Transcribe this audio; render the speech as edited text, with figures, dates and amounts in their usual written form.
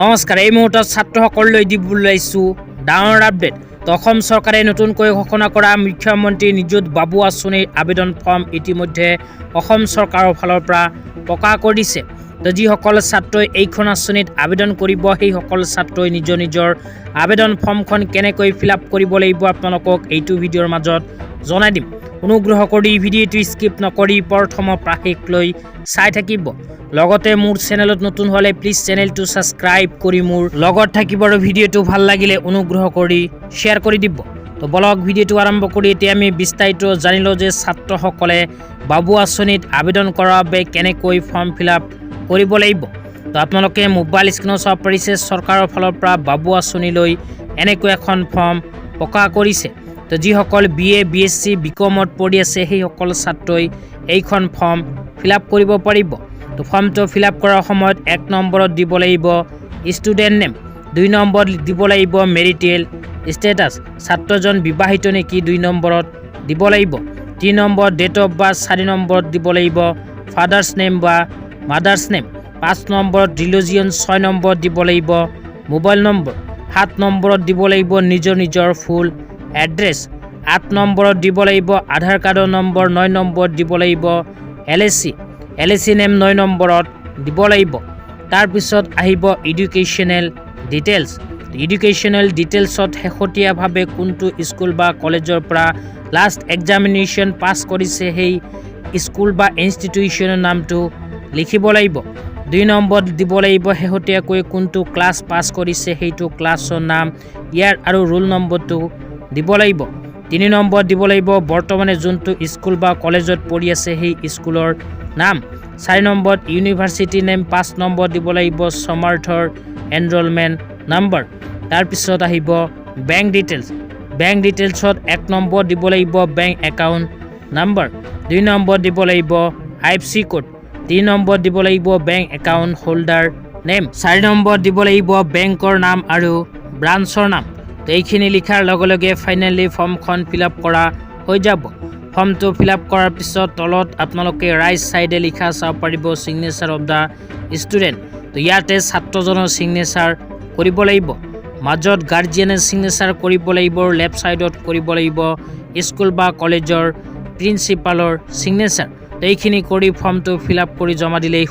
নমস্কাৰ, এই মুহূৰ্তত ছাত্ৰসকললৈ দিবলৈ আহিছোঁ ডাঙৰ আপডেট। অসম চৰকাৰে নতুনকৈ ঘোষণা কৰা মুখ্যমন্ত্ৰী নিযুত বাবু আঁচনিৰ আবেদন ফৰ্ম ইতিমধ্যে অসম চৰকাৰৰ ফালৰ পৰা প্ৰকাশ কৰিছে। যিসকল ছাত্ৰই এইখন আঁচনিত আবেদন কৰিব, সেইসকল ছাত্ৰই নিজৰ আবেদন ফৰ্মখন কেনেকৈ ফিল-আপ কৰিব লাগিব আপোনালোকক এইটো ভিডিঅ'ৰ মাজত জনাই দিম। অনুগ্ৰহ কৰি ভিডিঅ'টো স্কিপ নকৰি প্ৰথমৰ পৰা শেষলৈ চাই থাকিব। লগতে মোৰ চেনেলত নতুন হ'লে প্লিজ চেনেলটো ছাবস্ক্ৰাইব কৰি মোৰ লগত থাকিব আৰু ভিডিঅ'টো ভাল লাগিলে অনুগ্ৰহ কৰি শ্বেয়াৰ কৰি দিব। তো বলক ভিডিঅ'টো আৰম্ভ কৰি এতিয়া আমি বিস্তাৰিত জানি লওঁ যে ছাত্ৰসকলে বাবু আঁচনিত আবেদন কৰাৰ বাবে কেনেকৈ ফৰ্ম ফিল-আপ কৰিব লাগিব। তো আপোনালোকে মোবাইল স্ক্ৰীনত চাব পাৰিছে, চৰকাৰৰ ফালৰ পৰা বাবু আঁচনিলৈ এনেকৈ এখন ফৰ্ম প্ৰকাশ কৰিছে। তো যিসকল BA BSc BComত পঢ়ি আছে সেইসকল ছাত্ৰই এইখন ফৰ্ম ফিল-আপ কৰিব পাৰিব। তো ফৰ্মটো ফিল-আপ কৰাৰ সময়ত 1 নম্বৰত দিব লাগিব ষ্টুডেণ্ট নেম, 2 নম্বৰত দিব লাগিব মেৰিটেল ষ্টেটাছ, ছাত্ৰজন বিবাহিত নেকি 2 নম্বৰত দিব লাগিব, 3 নম্বৰ ডেট অফ বাৰ্থ, 4 নম্বৰত দিব লাগিব ফাদাৰ্ছ নেম বা মাদাৰ্ছ নেম, 5 নম্বৰত ৰিলিজিয়ন, 6 নম্বৰত দিব লাগিব মোবাইল নম্বৰ, 7 নম্বৰত দিব লাগিব নিজৰ ফুল এড্ৰেছ, 8 নম্বৰত দিব লাগিব আধাৰ কাৰ্ডৰ নম্বৰ, 9 নম্বৰত দিব লাগিব LAC নেম 9 নম্বৰত দিব লাগিব। তাৰপিছত আহিব এডুকেশ্যনেল ডিটেইলছ। এডুকেশ্যনেল ডিটেইলছত শেহতীয়াভাৱে কোনটো স্কুল বা কলেজৰ পৰা লাষ্ট এক্সামিনেশ্যন পাছ কৰিছে সেই স্কুল বা ইনষ্টিটিউশ্যনৰ নামটো লিখিব লাগিব। 2 নম্বৰত দিব লাগিব শেহতীয়াকৈ কোনটো ক্লাছ পাছ কৰিছে সেইটো ক্লাছৰ নাম, ইয়াৰ আৰু ৰোল নম্বৰটো দিব লাগিব। 3 নম্বৰত দিব লাগিব বৰ্তমানে যোনটো স্কুল বা কলেজত পঢ়ি আছে সেই স্কুলৰ নাম। 4 নম্বৰত ইউনিভাৰ্চিটি নেম, 5 নম্বৰত দিব লাগিব সমাৰ্থৰ এনৰলমেণ্ট নাম্বাৰ। তাৰপিছত আহিব বেংক ডিটেইলছ। বেংক ডিটেইলছত 1 নম্বৰত দিব লাগিব বেংক একাউণ্ট নাম্বাৰ, 2 নম্বৰত দিব লাগিব IFSC কোড, 3 নম্বৰত দিব লাগিব বেংক একাউণ্ট হোল্ডাৰ নেম, 4 নম্বৰত দিব লাগিব বেংকৰ নাম আৰু ব্ৰাঞ্চৰ নাম। তো এইখিনি লিখাৰ লগে লগে ফাইনেলি ফৰ্মখন ফিল-আপ কৰা হৈ যাব। ফৰ্মটো ফিল-আপ কৰাৰ পিছত তলত আপোনালোকে ৰাইট ছাইডে লিখা চাব পাৰিব ছিগনেচাৰ অফ দ্য ষ্টুডেণ্ট। তো ইয়াতে ছাত্ৰজনৰ ছিগনেচাৰ কৰিব লাগিব, মাজত গাৰ্জিয়ানে ছিগনেচাৰ কৰিব লাগিব, লেফ্ট ছাইডত কৰিব লাগিব স্কুল বা কলেজৰ প্ৰিন্সিপালৰ ছিগনেচাৰ। তো এইখিনি কৰি ফৰ্মটো ফিল-আপ কৰি জমা দিলেই